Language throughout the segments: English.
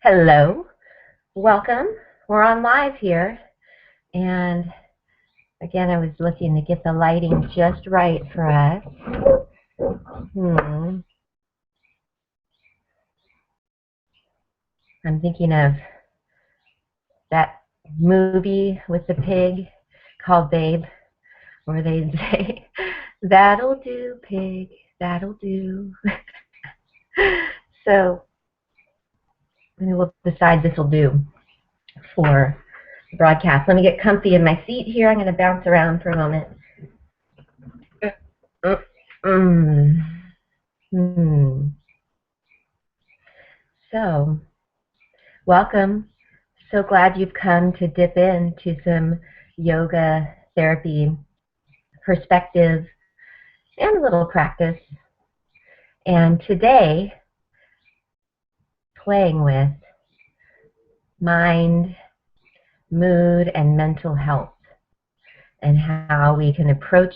Hello, welcome. We're on live here, and again, I was looking to get the lighting just right for us. Hmm. I'm thinking of that movie with the pig called Babe, where they say, "That'll do, pig, that'll do." So maybe we'll decide this will do for the broadcast. Let me get comfy in my seat here. I'm going to bounce around for a moment. Mm. Hmm. So, welcome. So glad you've come to dip into some yoga therapy perspective and a little practice. And today, playing with mind, mood, and mental health, and how we can approach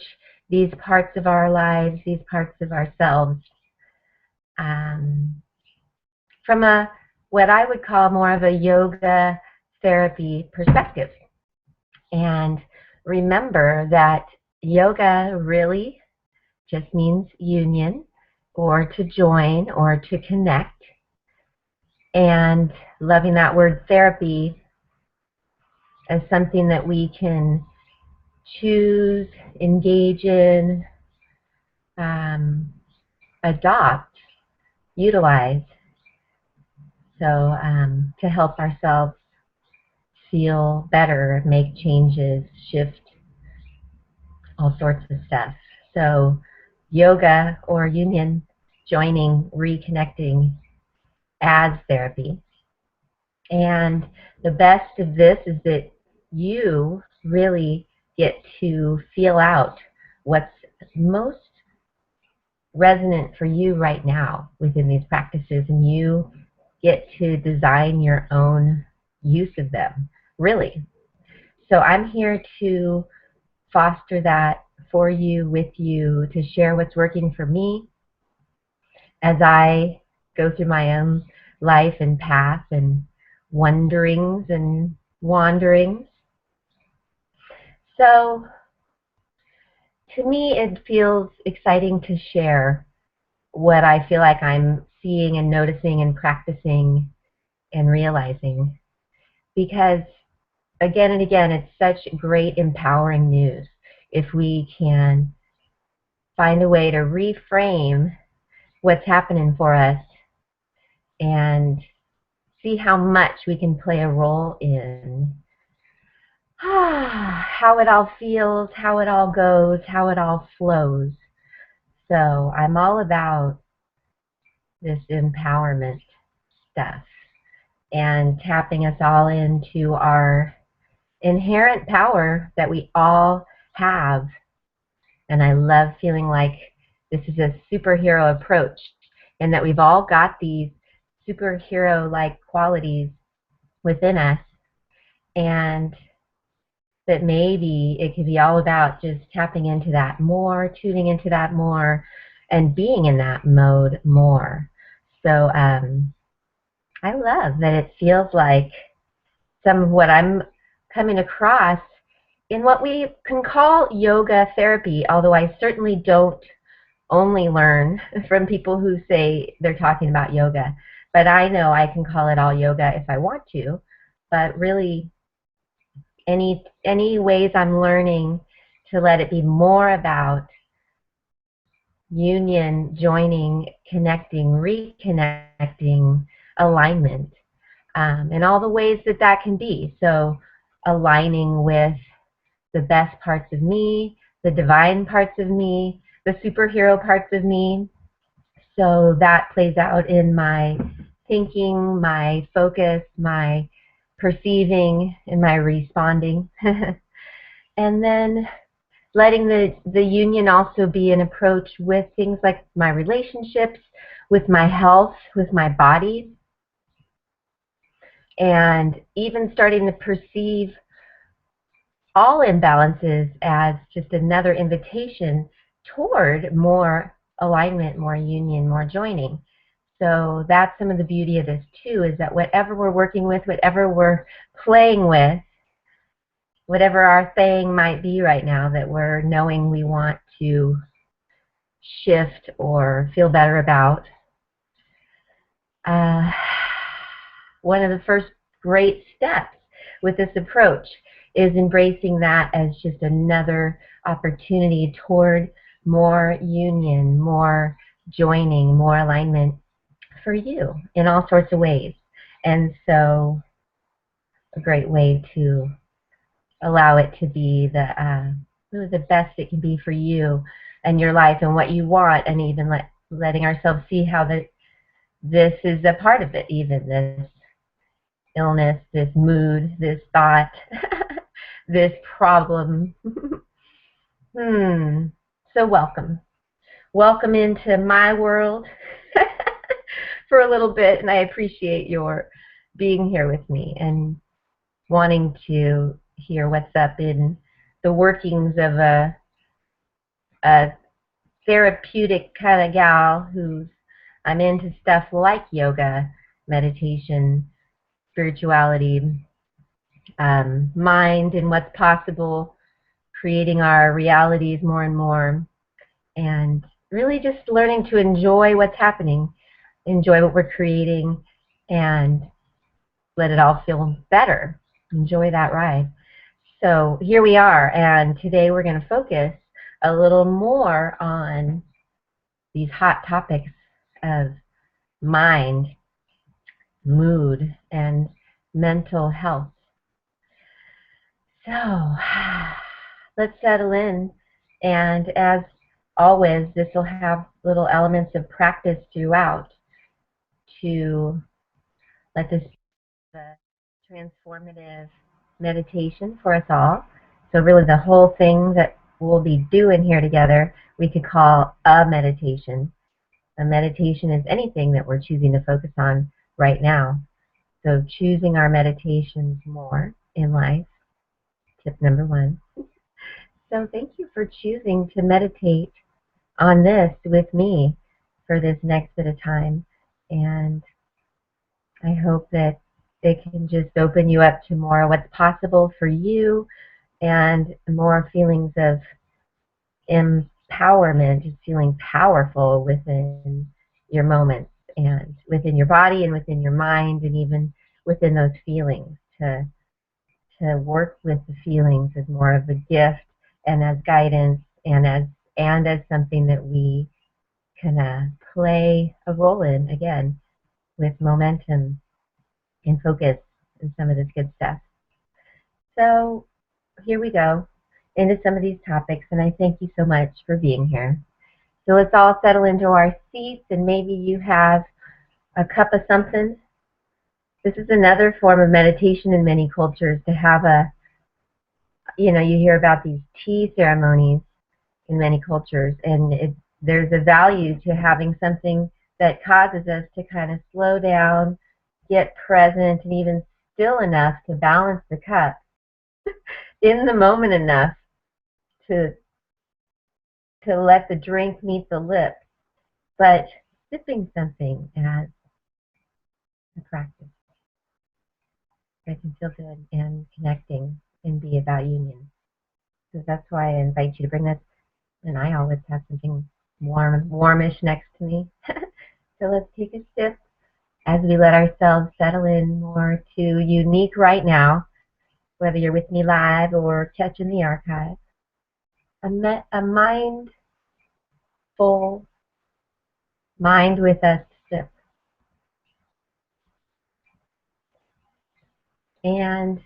these parts of our lives, these parts of ourselves, um, from a what I would call more of a yoga therapy perspective. And remember that yoga really just means union, or to join, or to connect. And loving that word therapy as something that we can choose, engage in, um, adopt, utilize, so to help ourselves feel better, make changes, shift all sorts of stuff. So yoga or union, joining, reconnecting as therapy. And the best of this is that you really get to feel out what's most resonant for you right now within these practices, and you get to design your own use of them, really. So I'm here to foster that for you, with you, to share what's working for me as I go through my own life and path and wonderings and wanderings. So to me, it feels exciting to share what I feel like I'm seeing and noticing and practicing and realizing, because again and again, it's such great empowering news if we can find a way to reframe what's happening for us and see how much we can play a role in how it all feels, how it all goes, how it all flows. So I'm all about this empowerment stuff and tapping us all into our inherent power that we all have. And I love feeling like this is a superhero approach, and that we've all got these superhero-like qualities within us, and that maybe it could be all about just tapping into that more, tuning into that more, and being in that mode more. So I love that it feels like some of what I'm coming across in what we can call yoga therapy, although I certainly don't only learn from people who say they're talking about yoga. But I know I can call it all yoga if I want to. But really, any ways I'm learning to let it be more about union, joining, connecting, reconnecting, alignment, and all the ways that that can be. So aligning with the best parts of me, the divine parts of me, the superhero parts of me. So that plays out in my thinking, my focus, my perceiving, and my responding. And then letting the union also be an approach with things like my relationships, with my health, with my body, and even starting to perceive all imbalances as just another invitation toward more alignment, more union, more joining. so that's some of the beauty of this too, is that whatever we're working with, whatever we're playing with, whatever our thing might be right now that we're knowing we want to shift or feel better about, one of the first great steps with this approach is embracing that as just another opportunity toward more union, more joining, more alignment for you in all sorts of ways. And so a great way to allow it to be really the best it can be for you and your life and what you want, and even letting ourselves see how this is a part of it, even this illness, this mood, this thought, this problem. So welcome. Welcome into my world for a little bit, and I appreciate your being here with me and wanting to hear what's up in the workings of a therapeutic kind of gal who's I'm into stuff like yoga, meditation, spirituality, mind and what's possible, creating our realities more and more, and really just learning to enjoy what's happening, enjoy what we're creating, and let it all feel better. Enjoy that ride. So here we are, and today we're going to focus a little more on these hot topics of mind, mood, and mental health. So let's settle in, and as always, this will have little elements of practice throughout to let this be a transformative meditation for us all. So really the whole thing that we'll be doing here together, we could call a meditation. A meditation is anything that we're choosing to focus on right now. So choosing our meditations more in life, tip number one. So thank you for choosing to meditate on this with me for this next bit of time. And I hope that it can just open you up to more what's possible for you and more feelings of empowerment, just feeling powerful within your moments and within your body and within your mind and even within those feelings, to work with the feelings as more of a gift and as guidance and as something that we can play a role in, again, with momentum and focus and some of this good stuff. So here we go into some of these topics, and I thank you so much for being here. So let's all settle into our seats, and maybe you have a cup of something. This is another form of meditation in many cultures, to have you hear about these tea ceremonies in many cultures, and there's a value to having something that causes us to kind of slow down, get present, and even still enough to balance the cup, in the moment enough to let the drink meet the lips, but sipping something as a practice that can feel good and connecting and be about union. So that's why I invite you to bring this, and I always have something warmish next to me. So let's take a sip as we let ourselves settle in more to unique right now, whether you're with me live or catching the archive. A mindful mind with us sip. And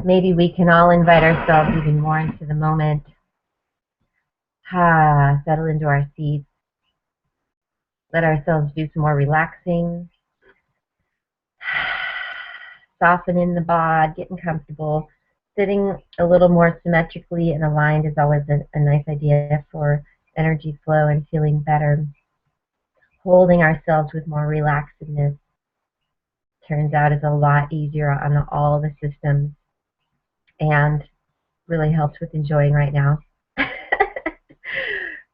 maybe we can all invite ourselves even more into the moment. Settle into our seats. Let ourselves do some more relaxing. Soften in the bod, getting comfortable. Sitting a little more symmetrically and aligned is always a nice idea for energy flow and feeling better. Holding ourselves with more relaxedness turns out is a lot easier on all the systems and really helps with enjoying right now.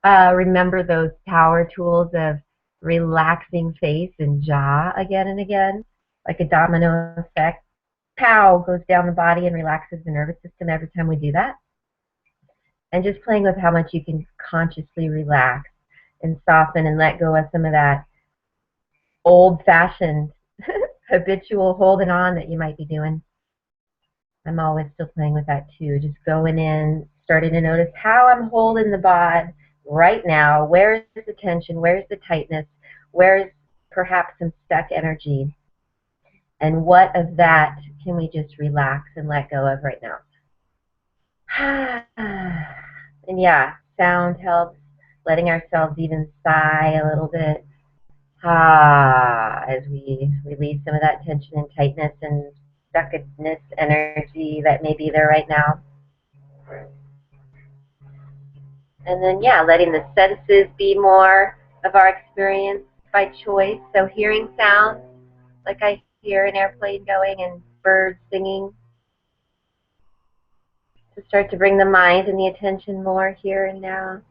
Remember those power tools of relaxing face and jaw again and again, like a domino effect. Pow goes down the body and relaxes the nervous system every time we do that. And just playing with how much you can consciously relax and soften and let go of some of that old-fashioned habitual holding on that you might be doing. I'm always still playing with that too. Just going in, starting to notice how I'm holding the bod right now. Where's the tension? Where's the tightness? Where's perhaps some stuck energy? And what of that can we just relax and let go of right now? And yeah, sound helps. Letting ourselves even sigh a little bit. As we release some of that tension and tightness and stuckness energy that may be there right now. And then, yeah, letting the senses be more of our experience by choice. So hearing sounds, like I hear an airplane going and birds singing, to start to bring the mind and the attention more here and now.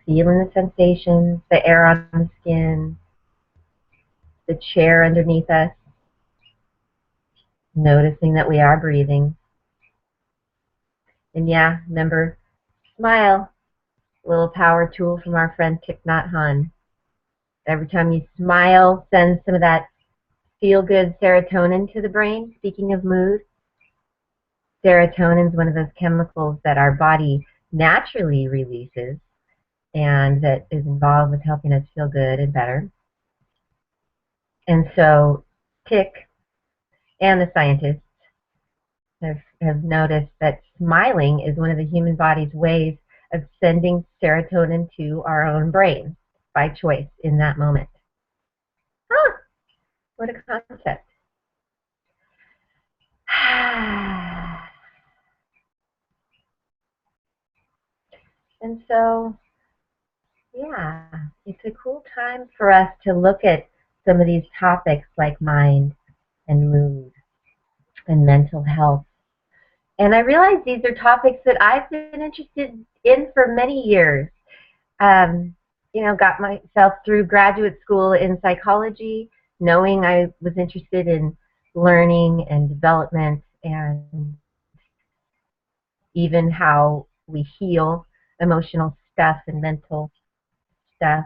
Feeling the sensations, the air on the skin, the chair underneath us. Noticing that we are breathing. And yeah, remember, smile. A little power tool from our friend Thich Nhat Hanh. Every time you smile, send some of that feel-good serotonin to the brain. Speaking of mood, serotonin is one of those chemicals that our body naturally releases and that is involved with helping us feel good and better. And so Thich and the scientists have noticed that smiling is one of the human body's ways of sending serotonin to our own brain by choice in that moment. Huh, what a concept. And so, yeah, it's a cool time for us to look at some of these topics like mind and mood and mental health. And I realize these are topics that I've been interested in for many years. Got myself through graduate school in psychology, knowing I was interested in learning and development and even how we heal emotional stuff and mental stuff.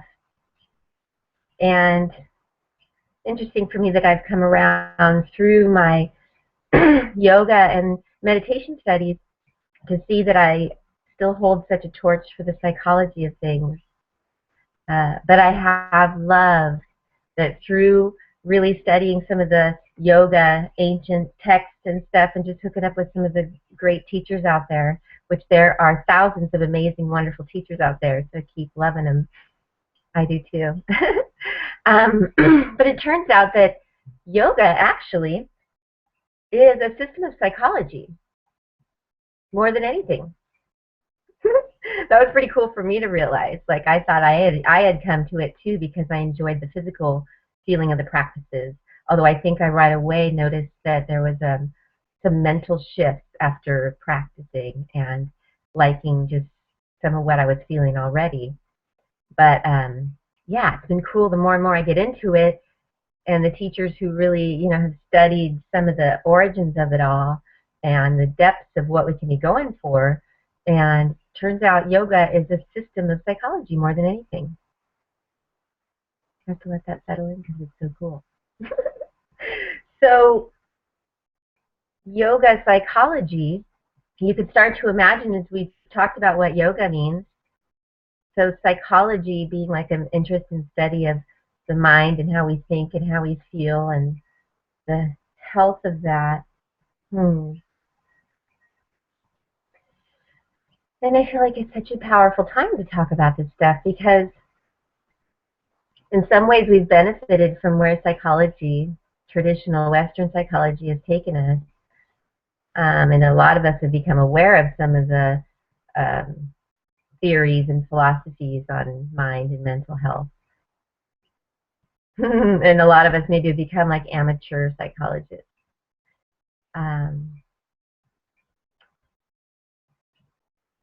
And interesting for me that I've come around through my yoga and meditation studies to see that I still hold such a torch for the psychology of things. But I have loved that through really studying some of the yoga ancient texts and stuff and just hooking up with some of the great teachers out there, which there are thousands of amazing, wonderful teachers out there, so keep loving them. I do too. But it turns out that yoga actually is a system of psychology more than anything. That was pretty cool for me to realize. Like I thought I had come to it too because I enjoyed the physical feeling of the practices. Although I think I right away noticed that there was some mental shifts after practicing and liking just some of what I was feeling already. But yeah, it's been cool the more and more I get into it, and the teachers who really, have studied some of the origins of it all and the depths of what we can be going for. And turns out yoga is a system of psychology more than anything. I have to let that settle in because it's so cool. So yoga psychology, you could start to imagine as we talked about what yoga means. So psychology being like an interest in study of the mind and how we think and how we feel and the health of that. And I feel like it's such a powerful time to talk about this stuff because in some ways we've benefited from where psychology, traditional Western psychology, has taken us. And a lot of us have become aware of some of the theories and philosophies on mind and mental health. And a lot of us maybe become like amateur psychologists.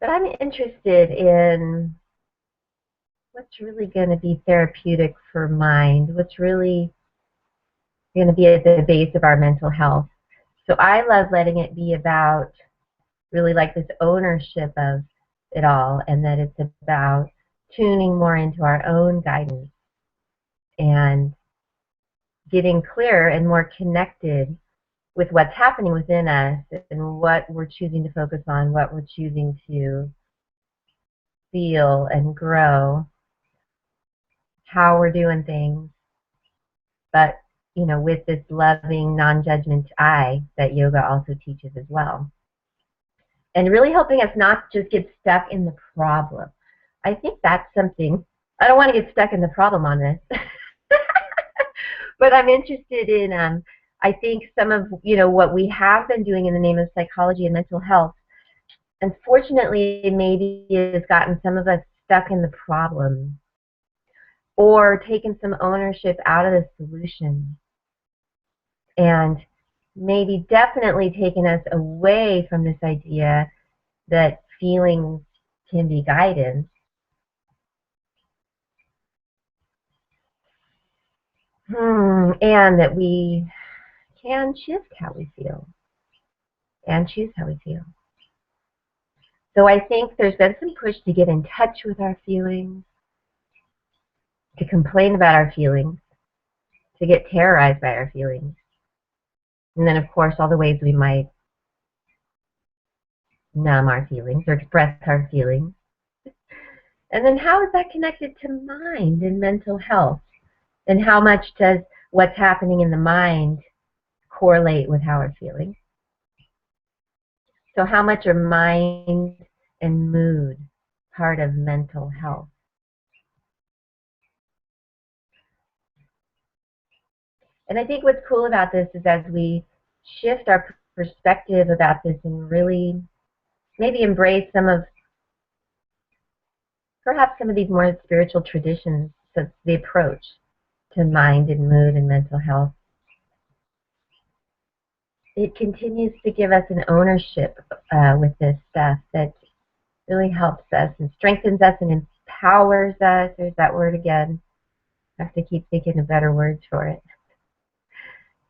But I'm interested in what's really going to be therapeutic for mind, what's really going to be at the base of our mental health. So I love letting it be about really like this ownership of it all, and that it's about tuning more into our own guidance and getting clearer and more connected with what's happening within us and what we're choosing to focus on, what we're choosing to feel and grow, how we're doing things, but with this loving, non-judgment eye that yoga also teaches as well. And really helping us not just get stuck in the problem. I think that's something, I don't want to get stuck in the problem on this, but I'm interested in, I think some of, what we have been doing in the name of psychology and mental health, unfortunately, maybe has gotten some of us stuck in the problem or taken some ownership out of the solution, and maybe definitely taken us away from this idea that feelings can be guidance. And that we can shift how we feel and choose how we feel. So I think there's been some push to get in touch with our feelings, to complain about our feelings, to get terrorized by our feelings. And then, of course, all the ways we might numb our feelings or express our feelings. And then how is that connected to mind and mental health? And how much does what's happening in the mind correlate with how we're feeling? So how much are mind and mood part of mental health? And I think what's cool about this is as we shift our perspective about this and really maybe embrace perhaps some of these more spiritual traditions, so the approach to mind and mood and mental health, it continues to give us an ownership with this stuff that really helps us and strengthens us and empowers us. There's that word again. I have to keep thinking of better words for it.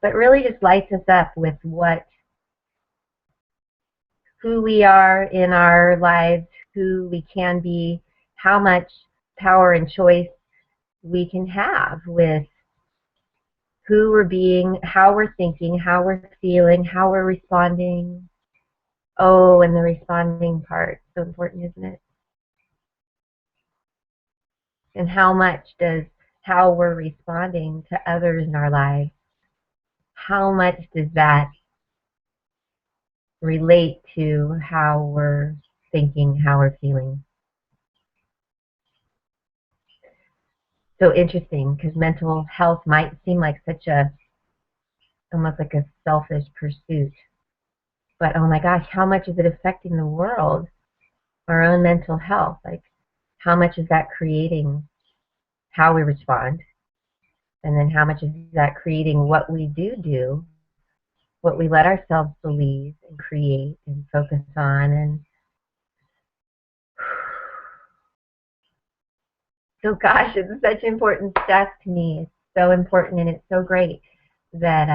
But really just lights us up with who we are in our lives, who we can be, how much power and choice we can have with who we're being, how we're thinking, how we're feeling, how we're responding. Oh, and the responding part, so important, isn't it? And how much does how we're responding to others in our lives, how much does that relate to how we're thinking, how we're feeling? So interesting, because mental health might seem like such a, almost like a selfish pursuit. But oh my gosh, how much is it affecting the world, our own mental health? Like, how much is that creating how we respond? And then how much is that creating what we do, what we let ourselves believe and create and focus on? And so gosh, it's such important stuff to me. It's so important, and it's so great that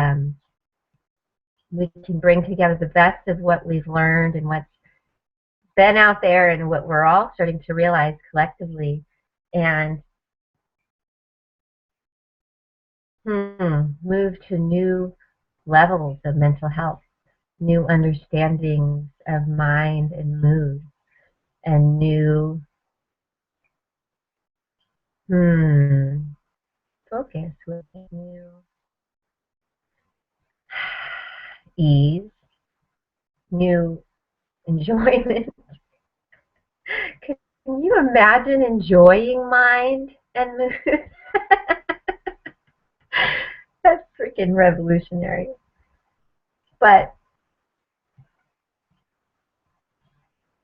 we can bring together the best of what we've learned and what's been out there and what we're all starting to realize collectively, and move to new levels of mental health, new understandings of mind and mood, and new focus with new ease, new enjoyment. Can you imagine enjoying mind and mood? That's freaking revolutionary. But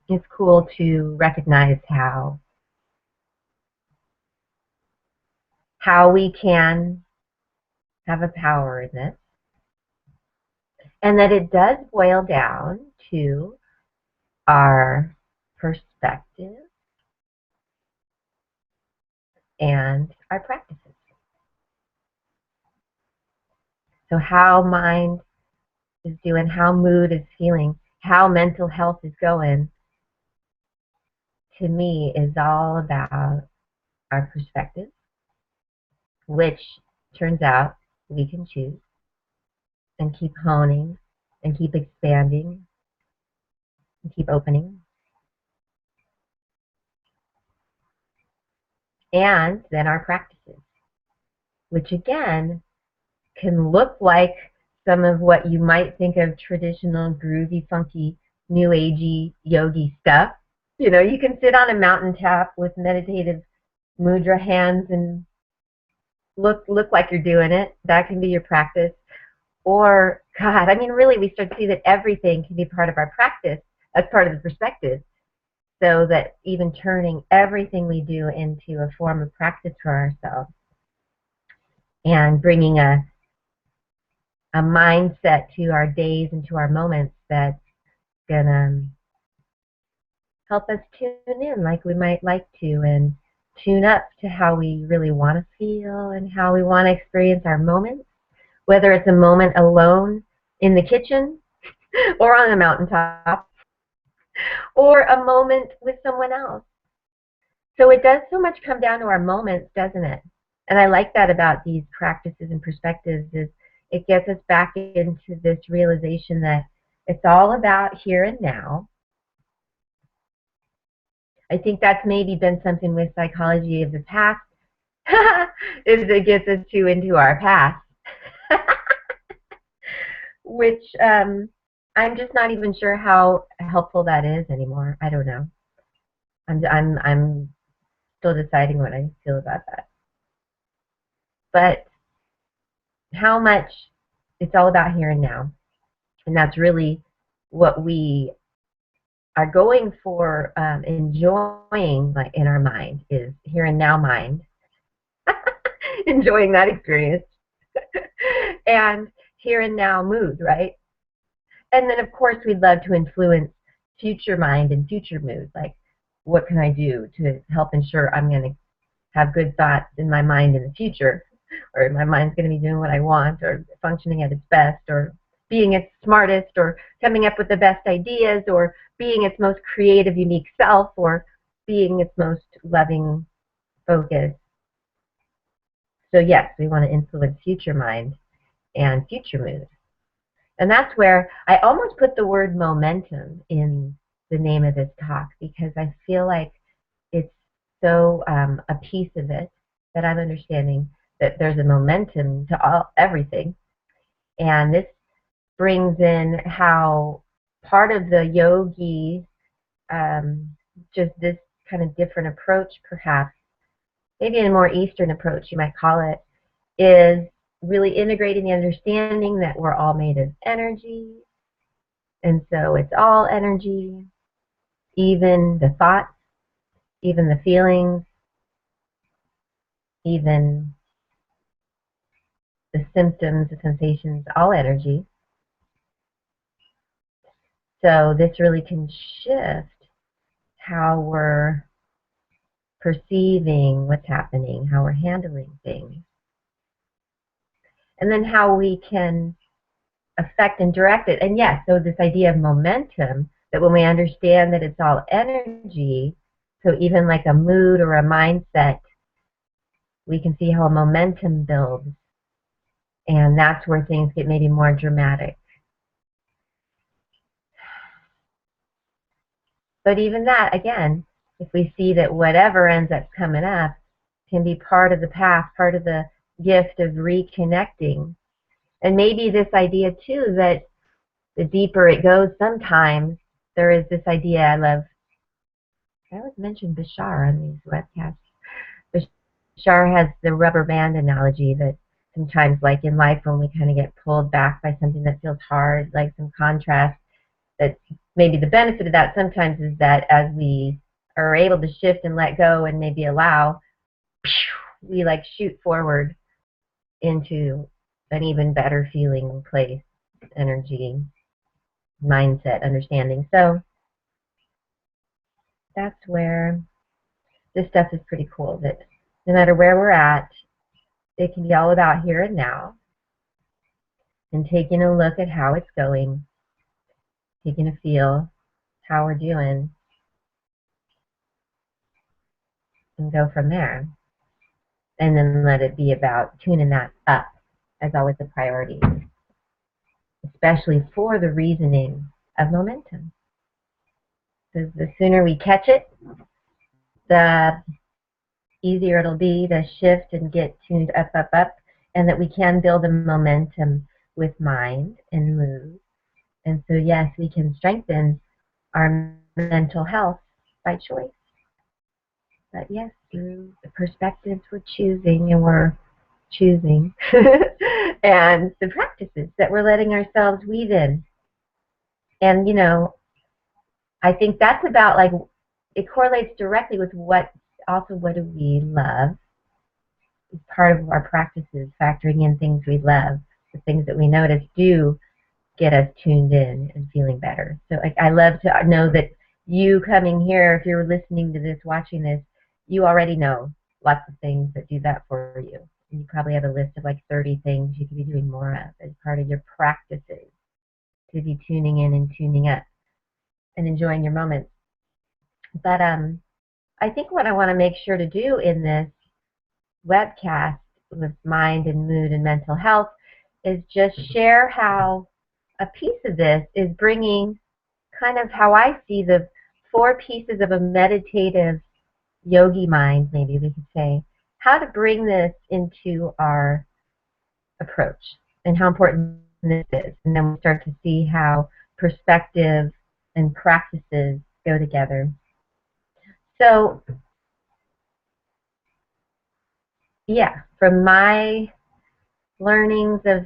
it's cool to recognize how we can have a power in this, and that it does boil down to our perspective and our practices. So how mind is doing, how mood is feeling, how mental health is going, to me is all about our perspective, which turns out we can choose and keep honing and keep expanding and keep opening. And then our practices, which again can look like some of what you might think of traditional groovy, funky, new agey, yogi stuff. You know, you can sit on a mountaintop with meditative mudra hands and look like you're doing it. That can be your practice. Or, God, I mean, really, we start to see that everything can be part of our practice as part of the perspective. So that even turning everything we do into a form of practice for ourselves and bringing a mindset to our days and to our moments that's gonna help us tune in like we might like to, and tune up to how we really want to feel and how we want to experience our moments, whether it's a moment alone in the kitchen or on the mountaintop or a moment with someone else. So it does so much come down to our moments, doesn't it? And I like that about these practices and perspectives, is it gets us back into this realization that it's all about here and now. I think that's maybe been something with psychology of the past, is it gets us too into our past, which I'm just not even sure how helpful that is anymore. I don't know. I'm still deciding what I feel about that. But how much it's all about here and now. And that's really what we are going for, enjoying, like in our mind, is here and now mind. Enjoying that experience. And here and now mood, right? And then of course we'd love to influence future mind and future mood. Like, what can I do to help ensure I'm going to have good thoughts in my mind in the future, or my mind's going to be doing what I want, or functioning at its best, or being its smartest, or coming up with the best ideas, or being its most creative, unique self, or being its most loving focus. So yes, we want to influence future mind and future mood. And that's where I almost put the word momentum in the name of this talk, because I feel like it's so a piece of it that I'm understanding that there's a momentum to everything. And this brings in how part of the yogi, just this kind of different approach, perhaps, maybe a more Eastern approach, you might call it, is really integrating the understanding that we're all made of energy. And so it's all energy, even the thoughts, even the feelings, even the symptoms, the sensations, all energy. So this really can shift how we're perceiving what's happening, how we're handling things, and then how we can affect and direct it. And yes, so this idea of momentum, that when we understand that it's all energy, so even like a mood or a mindset, we can see how a momentum builds, and that's where things get maybe more dramatic. But even that, again, if we see that whatever ends up coming up can be part of the path, part of the gift of reconnecting. And maybe this idea too, that the deeper it goes, sometimes there is this idea I always mention Bashar on these webcasts. Bashar has the rubber band analogy, that sometimes, like in life, when we kind of get pulled back by something that feels hard, like some contrast, that maybe the benefit of that sometimes is that as we are able to shift and let go and maybe allow, we like shoot forward into an even better feeling place, energy, mindset, understanding. So that's where this stuff is pretty cool, that no matter where we're at, it can be all about here and now, and taking a look at how it's going, taking a feel how we're doing, and go from there. And then let it be about tuning that up as always a priority, especially for the reasoning of momentum. Because the sooner we catch it, the easier it'll be to shift and get tuned up, up, up, and that we can build a momentum with mind and mood. And so, yes, we can strengthen our mental health by choice. But yes, through the perspectives we're choosing, and and the practices that we're letting ourselves weave in. And, you know, I think that's about, like, it correlates directly with what do we love. It's part of our practices, factoring in things we love, the things that we notice do get us tuned in and feeling better. So I love to know that you coming here, if you're listening to this, watching this, you already know lots of things that do that for you. And you probably have a list of like 30 things you could be doing more of as part of your practices to be tuning in and tuning up and enjoying your moments. But I think what I want to make sure to do in this webcast with mind and mood and mental health is just share how a piece of this is bringing kind of how I see the 4 pieces of a meditative yogi mind, maybe we could say, how to bring this into our approach and how important this is. And then we start to see how perspective and practices go together. So, yeah, from my learnings of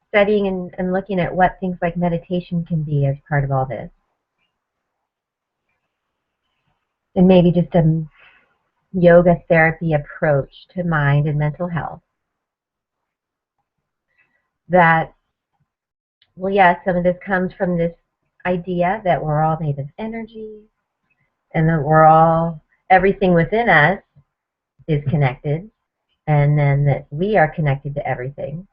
studying and looking at what things like meditation can be as part of all this, and maybe just a yoga therapy approach to mind and mental health, that, well, yes, some of this comes from this idea that we're all made of energy and that we're all, everything within us is connected, and then that we are connected to everything,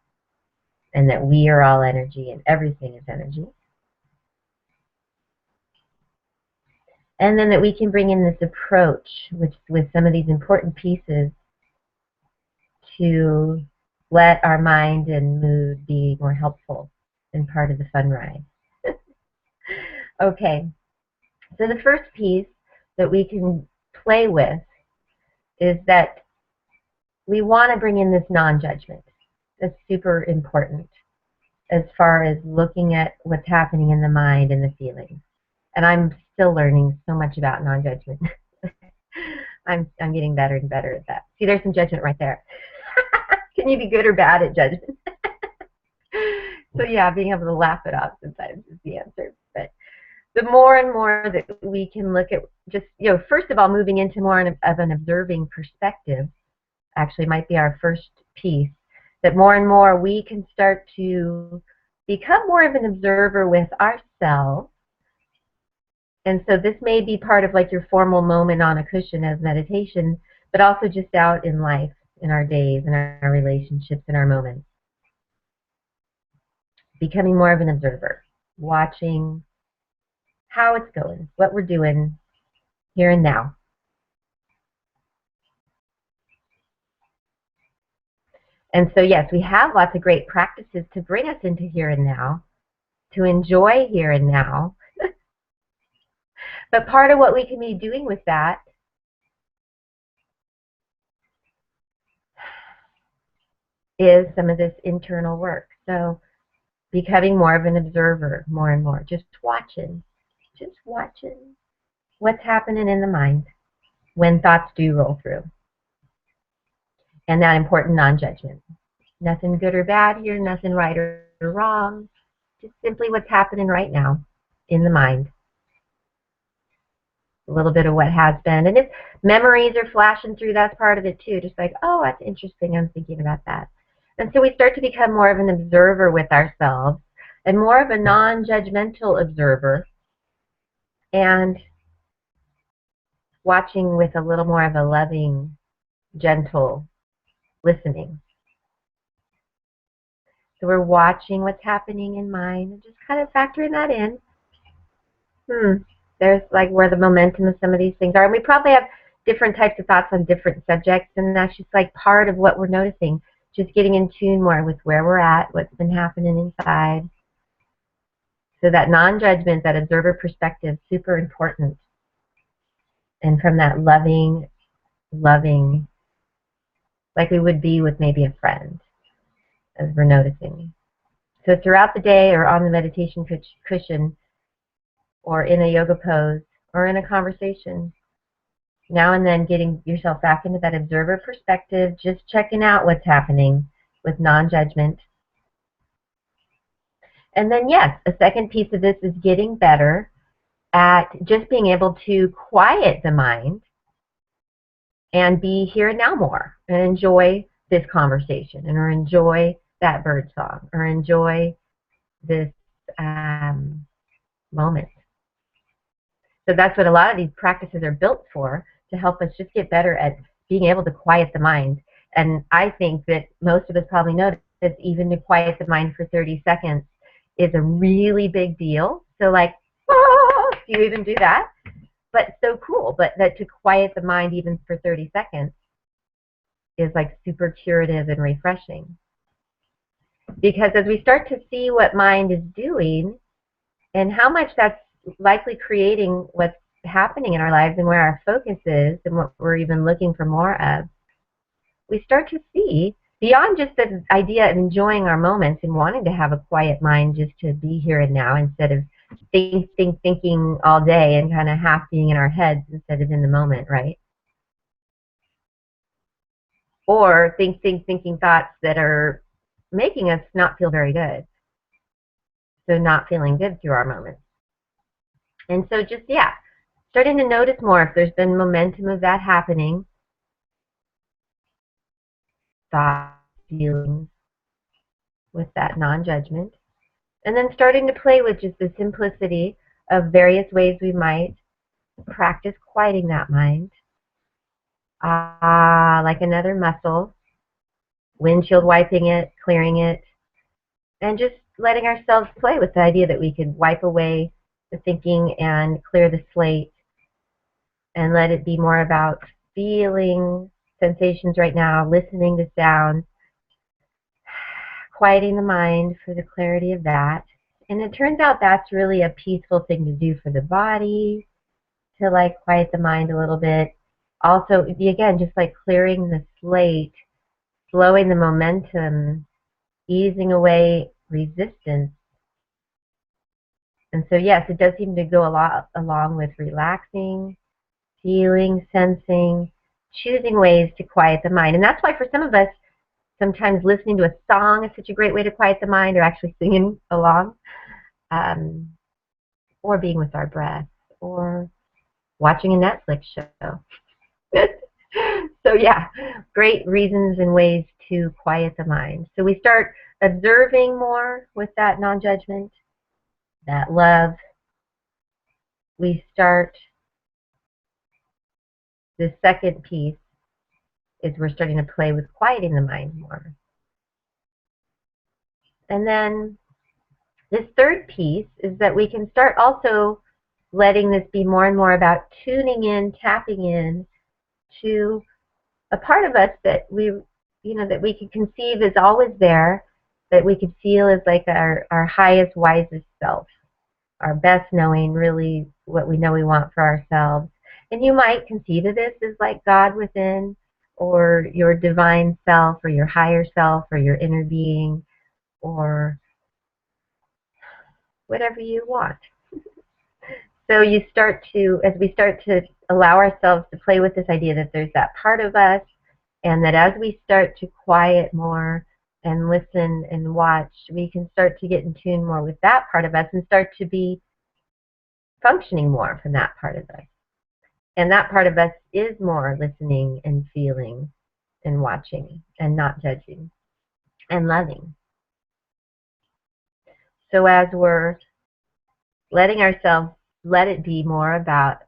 and that we are all energy and everything is energy. And then that we can bring in this approach with some of these important pieces to let our mind and mood be more helpful and part of the fun ride. Okay, so the first piece that we can play with is that we want to bring in this non-judgment. That's super important as far as looking at what's happening in the mind and the feelings. And I'm still learning so much about non-judgment. I'm getting better and better at that. See, there's some judgment right there. Can you be good or bad at judgment? So yeah, being able to laugh it off sometimes is the answer. But the more and more that we can look at just, you know, first of all, moving into more of an observing perspective actually might be our first piece, that more and more we can start to become more of an observer with ourselves. And so this may be part of like your formal moment on a cushion as meditation, but also just out in life, in our days, in our relationships, in our moments. Becoming more of an observer, watching how it's going, what we're doing here and now. And so yes, we have lots of great practices to bring us into here and now, to enjoy here and now. But part of what we can be doing with that is some of this internal work. So becoming more of an observer, more and more, just watching what's happening in the mind when thoughts do roll through. And that important non-judgment. Nothing good or bad here, nothing right or wrong, just simply what's happening right now in the mind. A little bit of what has been. And if memories are flashing through, that's part of it too. Just like, oh, that's interesting, I'm thinking about that. And so we start to become more of an observer with ourselves and more of a non-judgmental observer, and watching with a little more of a loving gentle listening. So we're watching what's happening in mind and just kind of factoring that in. There's like where the momentum of some of these things are. And we probably have different types of thoughts on different subjects, and that's just like part of what we're noticing. Just getting in tune more with where we're at, what's been happening inside. So that non-judgment, that observer perspective, super important. And from that loving, like we would be with maybe a friend, as we're noticing. So throughout the day or on the meditation cushion or in a yoga pose or in a conversation, now and then getting yourself back into that observer perspective, just checking out what's happening with non-judgment. And then, yes, a second piece of this is getting better at just being able to quiet the mind and be here and now more and enjoy this conversation or enjoy that bird song or enjoy this moment. So that's what a lot of these practices are built for, to help us just get better at being able to quiet the mind. And I think that most of us probably know that even to quiet the mind for 30 seconds is a really big deal. So like, oh, do you even do that? But so cool. But that to quiet the mind even for 30 seconds is like super curative and refreshing. Because as we start to see what mind is doing and how much that's likely creating what's happening in our lives and where our focus is and what we're even looking for more of, we start to see beyond just the idea of enjoying our moments and wanting to have a quiet mind just to be here and now instead of thinking all day and kind of half being in our heads instead of in the moment, right? Or thinking thoughts that are making us not feel very good. So not feeling good through our moments. And so just, yeah, starting to notice more if there's been momentum of that happening. Thoughts, feelings, with that non-judgment. And then starting to play with just the simplicity of various ways we might practice quieting that mind. Like another muscle, windshield wiping it, clearing it, and just letting ourselves play with the idea that we could wipe away the thinking and clear the slate and let it be more about feeling sensations right now, listening to sounds, quieting the mind for the clarity of that. And it turns out that's really a peaceful thing to do for the body, to like quiet the mind a little bit. Also, again, just like clearing the slate, slowing the momentum, easing away resistance. And so, yes, it does seem to go a lot along with relaxing, feeling, sensing, choosing ways to quiet the mind. And that's why for some of us, sometimes listening to a song is such a great way to quiet the mind, or actually singing along, or being with our breath, or watching a Netflix show. So yeah, great reasons and ways to quiet the mind. So we start observing more with that non-judgment, that love. We start, the second piece is we're starting to play with quieting the mind more. And then this third piece is that we can start also letting this be more and more about tuning in, tapping in to a part of us that that we can conceive is always there, that we could feel as like our highest, wisest self, our best knowing, really what we know we want for ourselves. And you might conceive of this as like God within, or your divine self, or your higher self, or your inner being, or whatever you want. So you start to, as we start to allow ourselves to play with this idea that there's that part of us, and that as we start to quiet more and listen and watch, we can start to get in tune more with that part of us and start to be functioning more from that part of us. And that part of us is more listening and feeling and watching and not judging and loving. So as we're letting ourselves let it be more about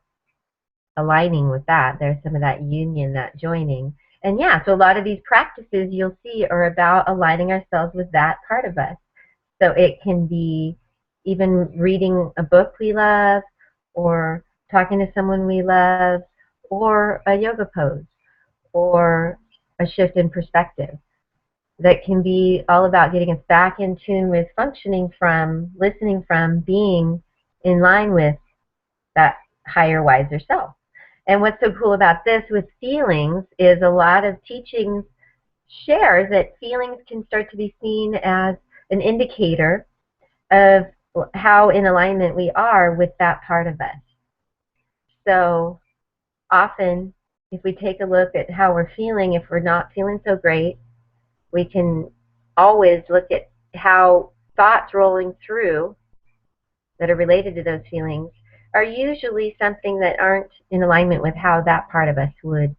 aligning with that, there's some of that union, that joining. And yeah, so a lot of these practices you'll see are about aligning ourselves with that part of us. So it can be even reading a book we love, or talking to someone we love, or a yoga pose, or a shift in perspective. That can be all about getting us back in tune with functioning from, listening from, being in line with that higher, wiser self. And what's so cool about this with feelings is a lot of teachings share that feelings can start to be seen as an indicator of how in alignment we are with that part of us. So often, if we take a look at how we're feeling, if we're not feeling so great, we can always look at how thoughts rolling through that are related to those feelings are usually something that aren't in alignment with how that part of us would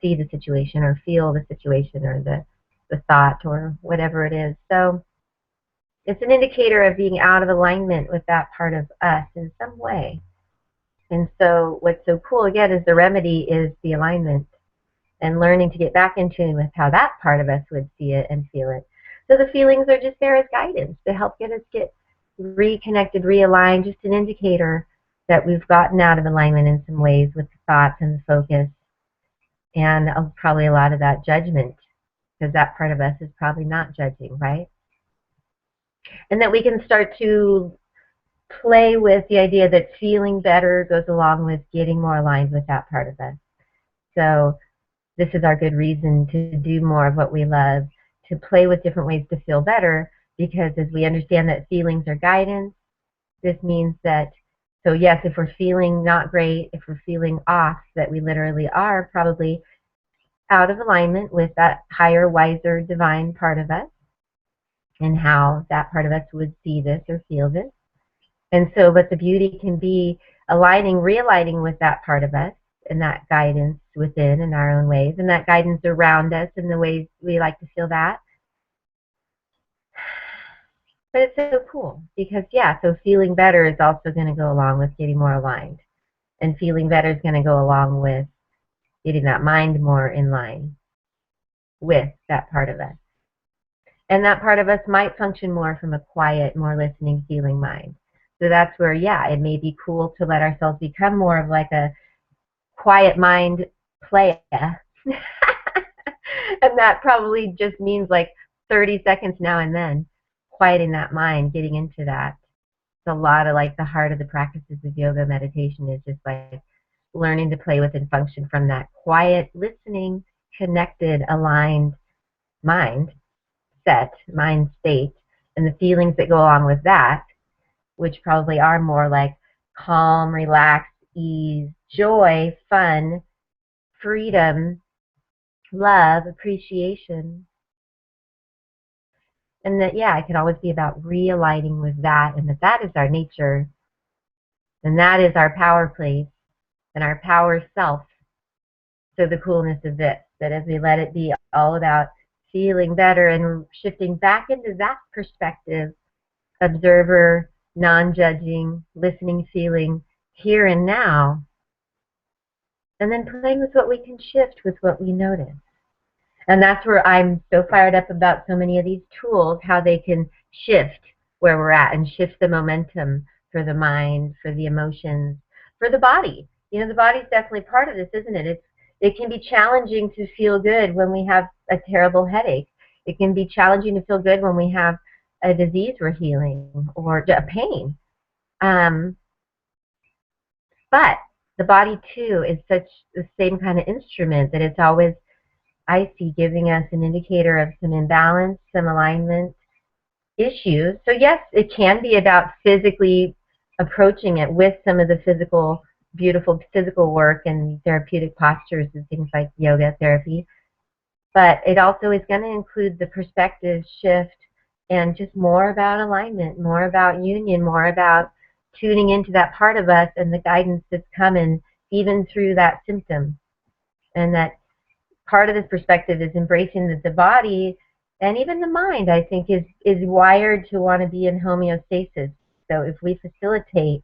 see the situation or feel the situation or the thought or whatever it is. So it's an indicator of being out of alignment with that part of us in some way. And so what's so cool, again, is the remedy is the alignment and learning to get back in tune with how that part of us would see it and feel it. So the feelings are just there as guidance to help get reconnected, realigned, just an indicator that we've gotten out of alignment in some ways with the thoughts and the focus, and probably a lot of that judgment, because that part of us is probably not judging, right? And that we can start to play with the idea that feeling better goes along with getting more aligned with that part of us. So this is our good reason to do more of what we love, to play with different ways to feel better, because as we understand that feelings are guidance, this means that, so yes, if we're feeling not great, if we're feeling off, that we literally are probably out of alignment with that higher, wiser, divine part of us and how that part of us would see this or feel this. And so, but the beauty can be aligning, realigning with that part of us and that guidance within in our own ways, and that guidance around us in the ways we like to feel that. But it's so cool because, yeah, so feeling better is also going to go along with getting more aligned. And feeling better is going to go along with getting that mind more in line with that part of us. And that part of us might function more from a quiet, more listening, feeling mind. So that's where, yeah, it may be cool to let ourselves become more of like a quiet mind playa. And that probably just means like 30 seconds now and then, quieting that mind, getting into that. It's a lot of like the heart of the practices of yoga meditation is just like learning to play with and function from that quiet, listening, connected, aligned mind set, mind state, and the feelings that go along with that, which probably are more like calm, relaxed, ease, joy, fun, freedom, love, appreciation. And that, yeah, it can always be about realigning with that, and that is our nature, and that is our power place, and our power self. So the coolness of this, that as we let it be all about feeling better and shifting back into that perspective, observer, non-judging, listening, feeling, here and now, and then playing with what we can shift with what we notice. And that's where I'm so fired up about so many of these tools, how they can shift where we're at and shift the momentum for the mind, for the emotions, for the body. You know, the body's definitely part of this, isn't it? It can be challenging to feel good when we have a terrible headache. It can be challenging to feel good when we have a disease we're healing or a pain. But the body, too, is such the same kind of instrument that it's always, I see, giving us an indicator of some imbalance, some alignment issues. So yes, it can be about physically approaching it with some of the physical, beautiful physical work and therapeutic postures and things like yoga therapy. But it also is going to include the perspective shift and just more about alignment, more about union, more about tuning into that part of us and the guidance that's coming even through that symptom. And that part of this perspective is embracing that the body and even the mind, I think, is wired to want to be in homeostasis. So if we facilitate,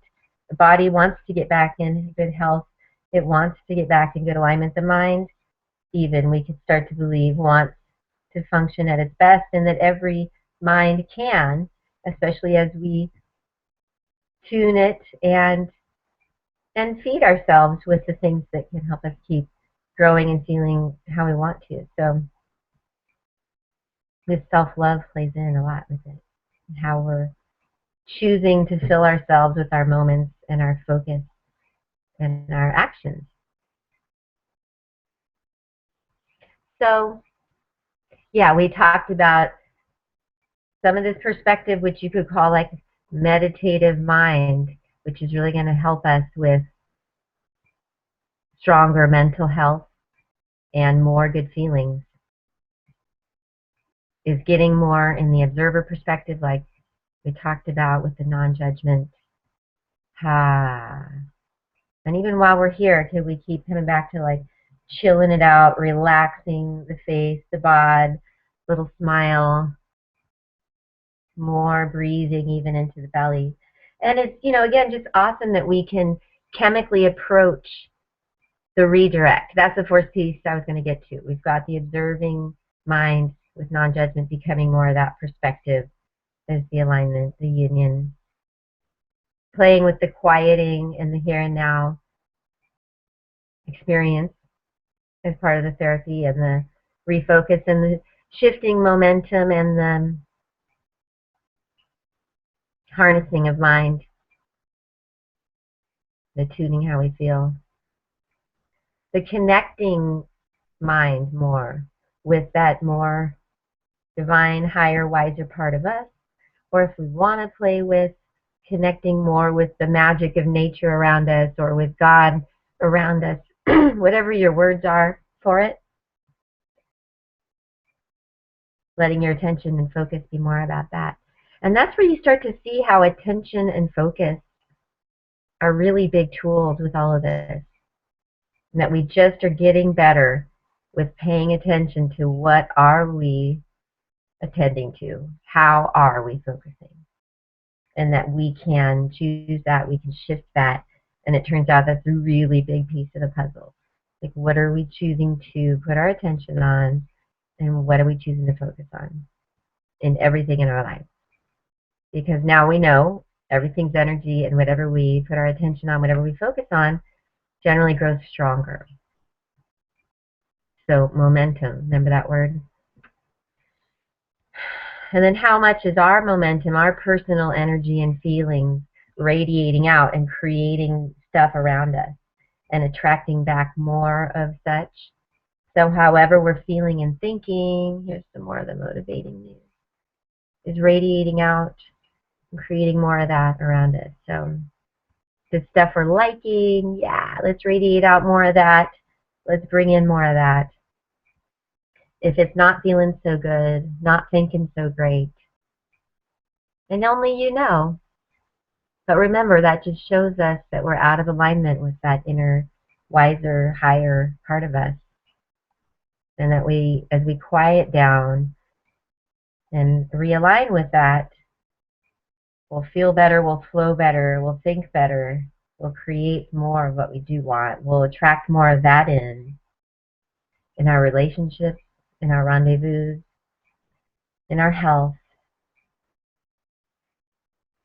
the body wants to get back in good health. It wants to get back in good alignment. The mind even we could start to believe wants to function at its best, and that every mind can, especially as we tune it and feed ourselves with the things that can help us keep growing and feeling how we want to. So this self-love plays in a lot with it, and how we're choosing to fill ourselves with our moments and our focus and our actions. So yeah, we talked about some of this perspective, which you could call like meditative mind, which is really going to help us with stronger mental health and more good feelings, is getting more in the observer perspective, like we talked about with the non-judgment. And even while we're here, could we keep coming back to like chilling it out, relaxing the face, the bod, little smile, more breathing even into the belly. And it's, again, just awesome that we can chemically approach the redirect. That's the fourth piece I was going to get to. We've got the observing mind with non-judgment becoming more of that perspective. There's the alignment, the union, playing with the quieting and the here and now experience as part of the therapy, and the refocus and the shifting momentum and the harnessing of mind, the tuning how we feel, the connecting mind more with that more divine, higher, wiser part of us, or if we want to play with connecting more with the magic of nature around us or with God around us, whatever your words are for it, letting your attention and focus be more about that. And that's where you start to see how attention and focus are really big tools with all of this. And that we just are getting better with paying attention to what are we attending to, how are we focusing, and that we can choose that, we can shift that, and it turns out that's a really big piece of the puzzle. Like, what are we choosing to put our attention on, and what are we choosing to focus on in everything in our life? Because now we know everything's energy, and whatever we put our attention on, whatever we focus on, generally grows stronger. So momentum, remember that word? And then how much is our momentum, our personal energy and feelings radiating out and creating stuff around us and attracting back more of such? So however we're feeling and thinking, here's some more of the motivating news, is radiating out and creating more of that around us. So the stuff we're liking, yeah, let's radiate out more of that. Let's bring in more of that. If it's not feeling so good, not thinking so great, and only you know. But remember, that just shows us that we're out of alignment with that inner, wiser, higher part of us. And that we, as we quiet down and realign with that, we'll feel better, we'll flow better, we'll think better, we'll create more of what we do want. We'll attract more of that in our relationships, in our rendezvous, in our health.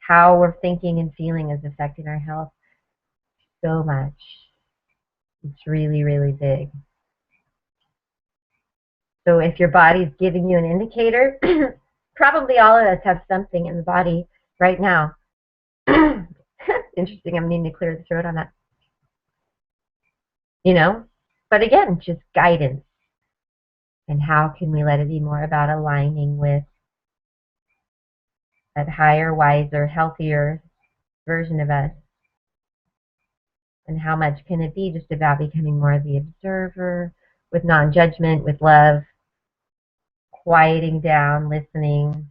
How we're thinking and feeling is affecting our health so much. It's really, really big. So if your body's giving you an indicator, probably all of us have something in the body right now. Interesting, I'm needing to clear the throat on that. But again, just guidance. And how can we let it be more about aligning with that higher, wiser, healthier version of us? And how much can it be just about becoming more the observer, with non-judgment, with love, quieting down, listening,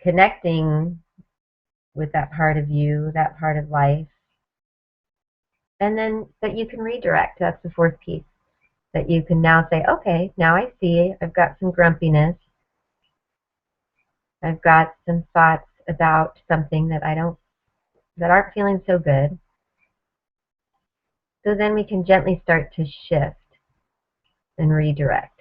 connecting with that part of you, that part of life. And then that you can redirect. That's the fourth piece. That you can now say, okay, now I see I've got some grumpiness. I've got some thoughts about something that that aren't feeling so good. So then we can gently start to shift and redirect.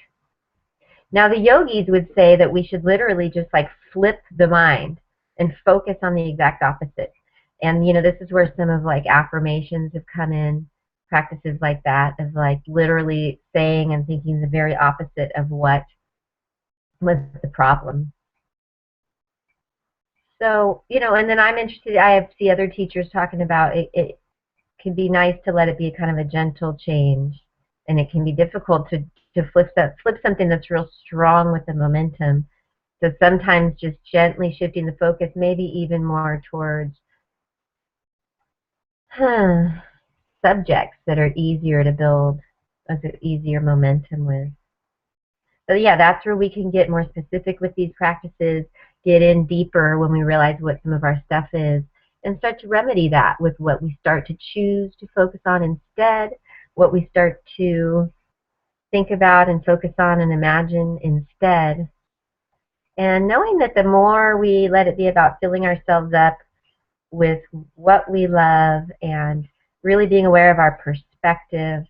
Now the yogis would say that we should literally just like flip the mind and focus on the exact opposite. And this is where some of like affirmations have come in, practices like that, of like literally saying and thinking the very opposite of what was the problem. So, and then I'm interested, I see other teachers talking about it can be nice to let it be kind of a gentle change, and it can be difficult to flip something that's real strong with the momentum. So sometimes just gently shifting the focus, maybe even more towards subjects that are easier to build easier momentum with. So yeah, that's where we can get more specific with these practices, get in deeper when we realize what some of our stuff is, and start to remedy that with what we start to choose to focus on instead, what we start to think about and focus on and imagine instead. And knowing that the more we let it be about filling ourselves up with what we love and really being aware of our perspective,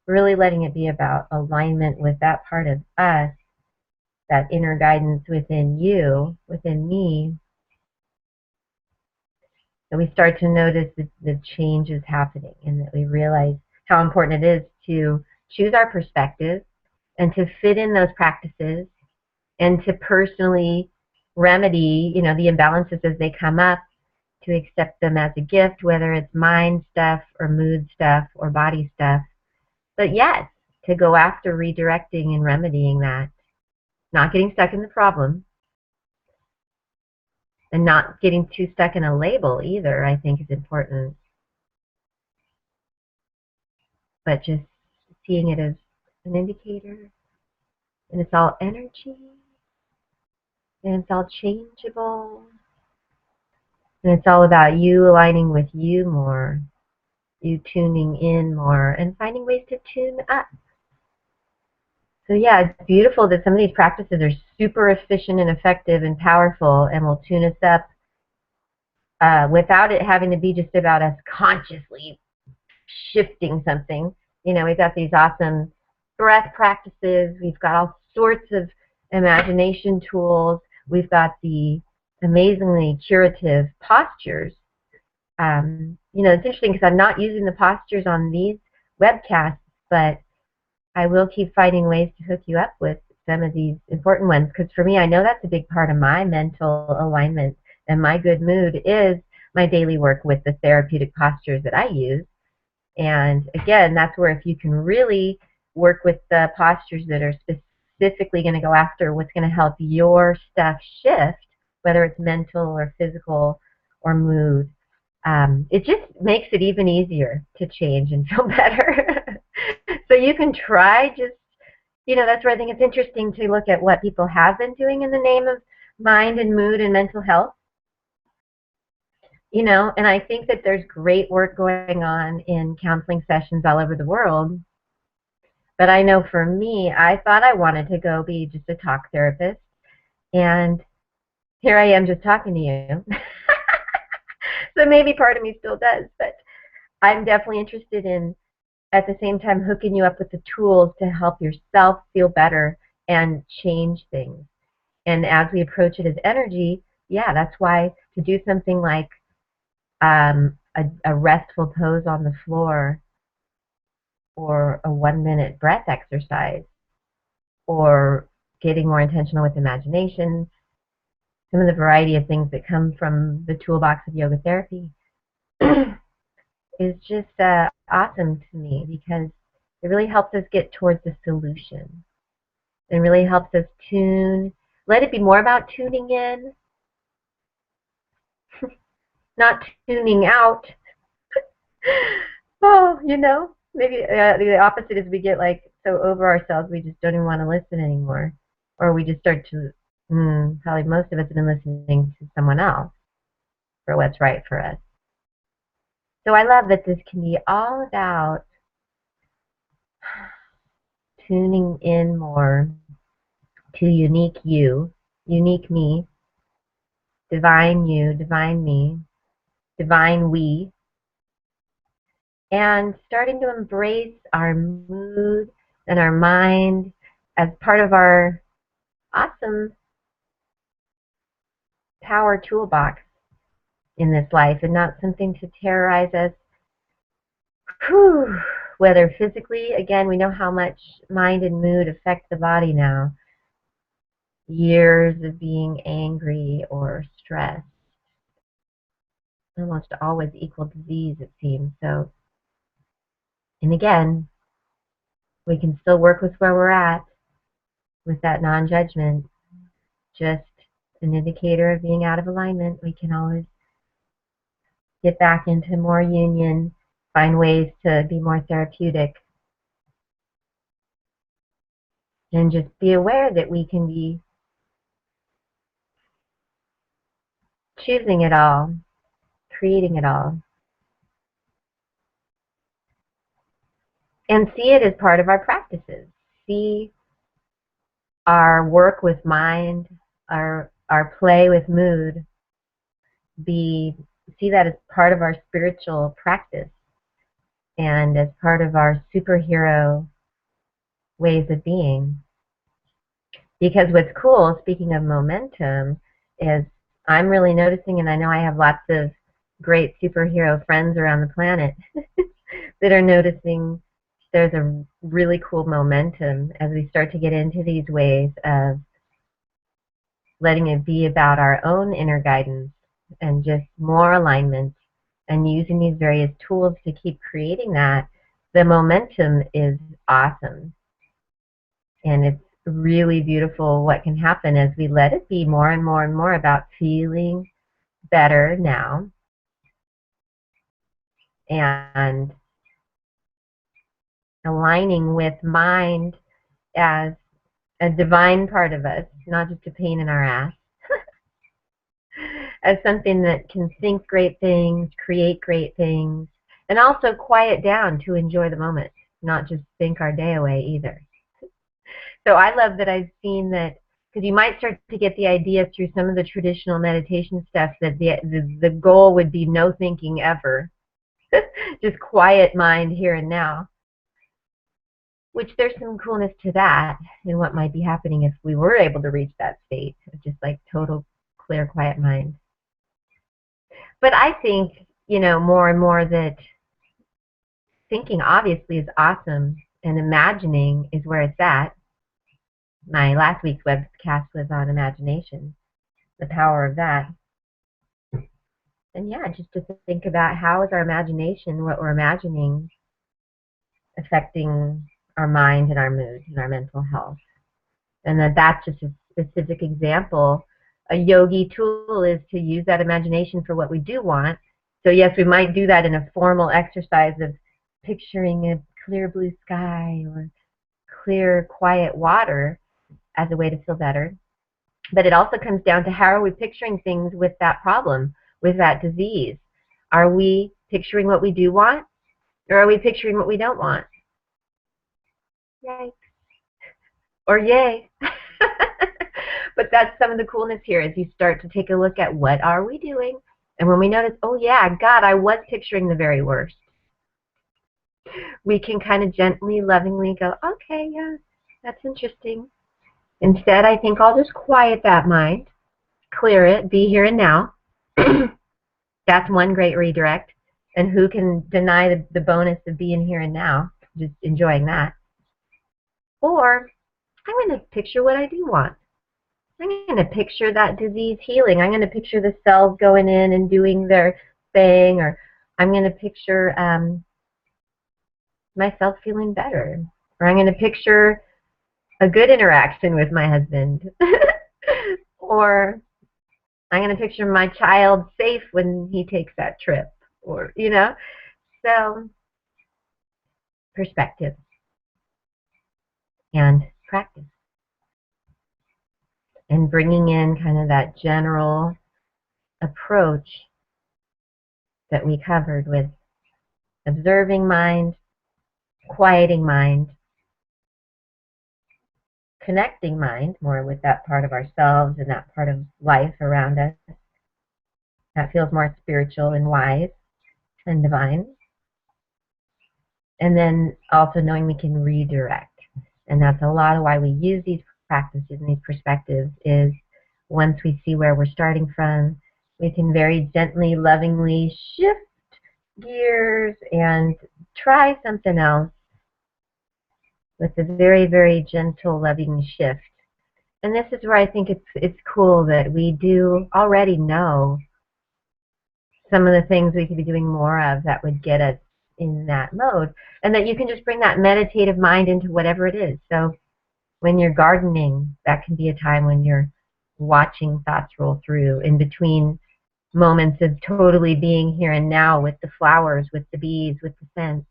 really letting it be about alignment with that part of us, that inner guidance within you, within me, that we start to notice the changes happening, and that we realize how important it is to choose our perspective and to fit in those practices and to personally remedy, the imbalances as they come up, to accept them as a gift, whether it's mind stuff or mood stuff or body stuff. But yes, to go after redirecting and remedying that, not getting stuck in the problem, and not getting too stuck in a label either, I think is important. But just seeing it as an indicator, and it's all energy, and it's all changeable, and it's all about you aligning with you more, you tuning in more, and finding ways to tune up. So yeah, it's beautiful that some of these practices are super efficient and effective and powerful and will tune us up without it having to be just about us consciously shifting something. We've got these awesome breath practices. We've got all sorts of imagination tools. We've got the amazingly curative postures. It's interesting because I'm not using the postures on these webcasts, but I will keep finding ways to hook you up with some of these important ones, because for me, I know that's a big part of my mental alignment and my good mood is my daily work with the therapeutic postures that I use. And again, that's where if you can really work with the postures that are specifically going to go after what's going to help your stuff shift, whether it's mental or physical or mood, it just makes it even easier to change and feel better. So you can try just, that's where I think it's interesting to look at what people have been doing in the name of mind and mood and mental health. And I think that there's great work going on in counseling sessions all over the world. But I know for me, I thought I wanted to go be just a talk therapist. And here I am just talking to you. So maybe part of me still does. But I'm definitely interested in, at the same time, hooking you up with the tools to help yourself feel better and change things. And as we approach it as energy, yeah, that's why to do something like a restful pose on the floor, or a 1-minute breath exercise, or getting more intentional with imagination, some of the variety of things that come from the toolbox of yoga therapy is just awesome to me, because it really helps us get towards the solution. It really helps us let it be more about tuning in, not tuning out. Oh, maybe the opposite is we get like so over ourselves we just don't even want to listen anymore. Or we just start to, probably most of us have been listening to someone else for what's right for us. So I love that this can be all about tuning in more to unique you, unique me, divine you, divine me, divine we, and starting to embrace our mood and our mind as part of our awesome power toolbox in this life, and not something to terrorize us. Whew. Whether physically, again, we know how much mind and mood affect the body now. Years of being angry or stressed almost always equal disease, it seems. So, and again, we can still work with where we're at with that non-judgment. Just an indicator of being out of alignment. We can always get back into more union, find ways to be more therapeutic, and just be aware that we can be choosing it all, creating it all, and see it as part of our practices. See our work with mind, our play with mood, see that as part of our spiritual practice and as part of our superhero ways of being. Because what's cool, speaking of momentum, is I'm really noticing, and I know I have lots of great superhero friends around the planet that are noticing there's a really cool momentum as we start to get into these ways of letting it be about our own inner guidance and just more alignment and using these various tools to keep creating that. The momentum is awesome. And it's really beautiful what can happen as we let it be more and more and more about feeling better now and aligning with mind as a divine part of us, not just a pain in our ass, as something that can think great things, create great things, and also quiet down to enjoy the moment, not just think our day away either. So I love that I've seen that, because you might start to get the idea through some of the traditional meditation stuff that the goal would be no thinking ever, just quiet mind here and now, which there's some coolness to that and what might be happening if we were able to reach that state of just like total clear, quiet mind. But I think, more and more that thinking obviously is awesome and imagining is where it's at. My last week's webcast was on imagination, the power of that. And yeah, just to think about how is our imagination, what we're imagining, affecting our mind and our mood and our mental health. And that's just a specific example. A yogi tool is to use that imagination for what we do want. So yes, we might do that in a formal exercise of picturing a clear blue sky or clear, quiet water as a way to feel better. But it also comes down to how are we picturing things with that problem, with that disease? Are we picturing what we do want, or are we picturing what we don't want? Yay. Or yay. But that's some of the coolness here as you start to take a look at what are we doing. And when we notice, oh yeah, God, I was picturing the very worst, we can kind of gently, lovingly go, okay, yeah, that's interesting. Instead, I think I'll just quiet that mind, clear it, be here and now. That's one great redirect. And who can deny the bonus of being here and now, just enjoying that? Or I'm going to picture what I do want. I'm going to picture that disease healing. I'm going to picture the cells going in and doing their thing. Or I'm going to picture myself feeling better. Or I'm going to picture a good interaction with my husband. Or I'm going to picture my child safe when he takes that trip. Or, so perspective and practice. And bringing in kind of that general approach that we covered with observing mind, quieting mind, connecting mind more with that part of ourselves and that part of life around us that feels more spiritual and wise and divine. And then also knowing we can redirect. And that's a lot of why we use these practices and these perspectives is once we see where we're starting from, we can very gently, lovingly shift gears and try something else with a very, very gentle, loving shift. And this is where I think it's cool that we do already know some of the things we could be doing more of that would get us in that mode, and that you can just bring that meditative mind into whatever it is. So when you're gardening, that can be a time when you're watching thoughts roll through in between moments of totally being here and now with the flowers, with the bees, with the scents.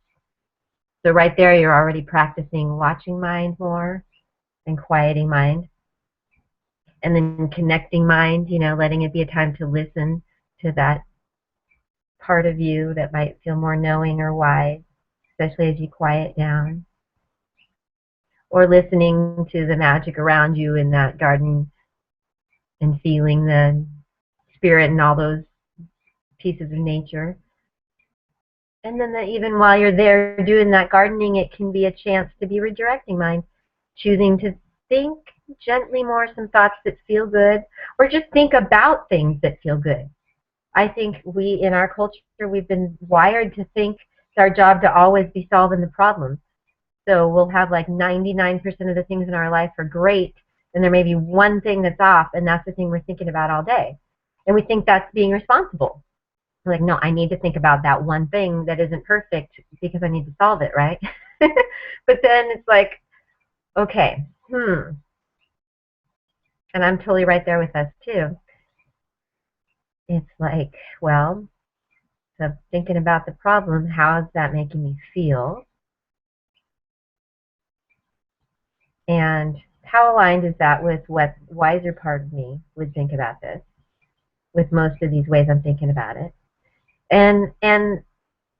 So right there, you're already practicing watching mind more and quieting mind. And then connecting mind, letting it be a time to listen to that part of you that might feel more knowing or wise, especially as you quiet down. Or listening to the magic around you in that garden and feeling the spirit and all those pieces of nature. And then even while you're there doing that gardening, it can be a chance to be redirecting mind, choosing to think gently more some thoughts that feel good, or just think about things that feel good. I think in our culture, we've been wired to think it's our job to always be solving the problem. So we'll have like 99% of the things in our life are great, and there may be one thing that's off, and that's the thing we're thinking about all day. And we think that's being responsible. We're like, no, I need to think about that one thing that isn't perfect because I need to solve it, right? But then it's like, okay, and I'm totally right there with us too. It's like, well, so thinking about the problem, how is that making me feel? And how aligned is that with what wiser part of me would think about this, with most of these ways I'm thinking about it? And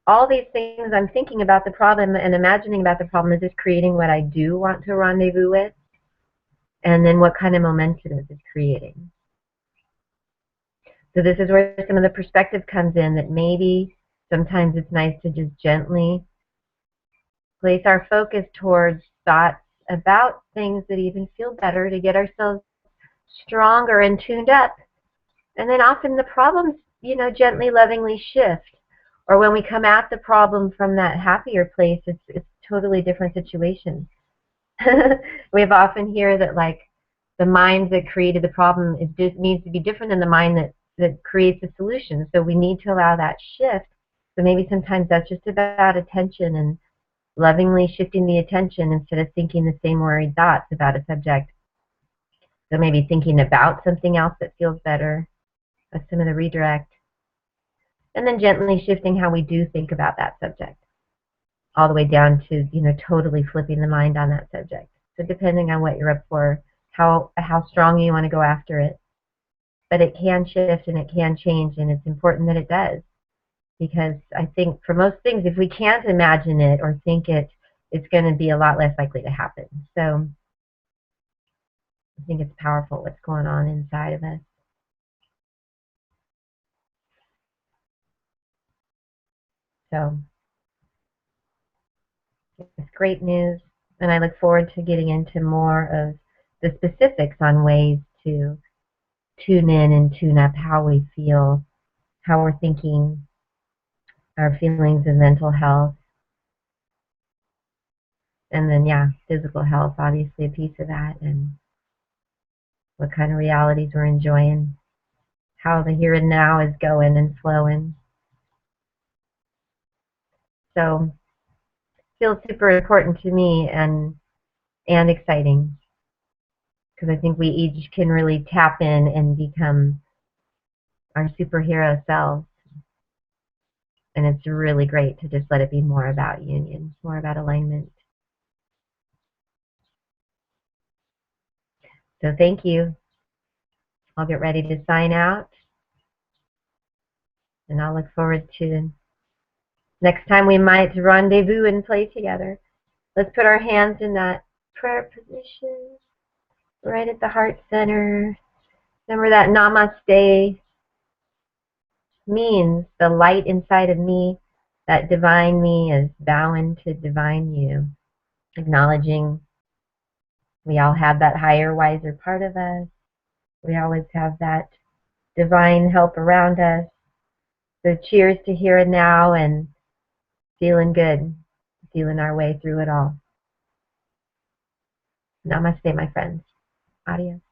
all these things I'm thinking about the problem and imagining about the problem, is this creating what I do want to rendezvous with? And then what kind of momentum is it creating? So this is where some of the perspective comes in, that maybe sometimes it's nice to just gently place our focus towards thoughts about things that even feel better, to get ourselves stronger and tuned up. And then often the problems, gently, lovingly shift. Or when we come at the problem from that happier place, it's totally different situation. We've often hear that like the mind that created the problem needs to be different than the mind that creates the solution. So we need to allow that shift. So maybe sometimes that's just about attention and lovingly shifting the attention instead of thinking the same worried thoughts about a subject. So maybe thinking about something else that feels better. That's some of the redirect. And then gently shifting how we do think about that subject, all the way down to, totally flipping the mind on that subject. So depending on what you're up for, how strong you want to go after it. But it can shift and it can change, and it's important that it does. Because I think for most things, if we can't imagine it or think it, it's going to be a lot less likely to happen. So I think it's powerful what's going on inside of us. So it's great news, and I look forward to getting into more of the specifics on ways to tune in and tune up how we feel, how we're thinking, our feelings of mental health, and then, yeah, physical health, obviously a piece of that, and what kind of realities we're enjoying, how the here and now is going and flowing. So it feels super important to me and exciting, because I think we each can really tap in and become our superhero selves. And it's really great to just let it be more about union, more about alignment. So thank you. I'll get ready to sign out. And I'll look forward to next time we might rendezvous and play together. Let's put our hands in that prayer position, right at the heart center. Remember that namaste means the light inside of me, that divine me, is bowing to divine you, acknowledging We all have that higher, wiser part of us. We always have that divine help around us. So cheers to here and now and feeling good, feeling our way through it all. Namaste, my friends. Adios.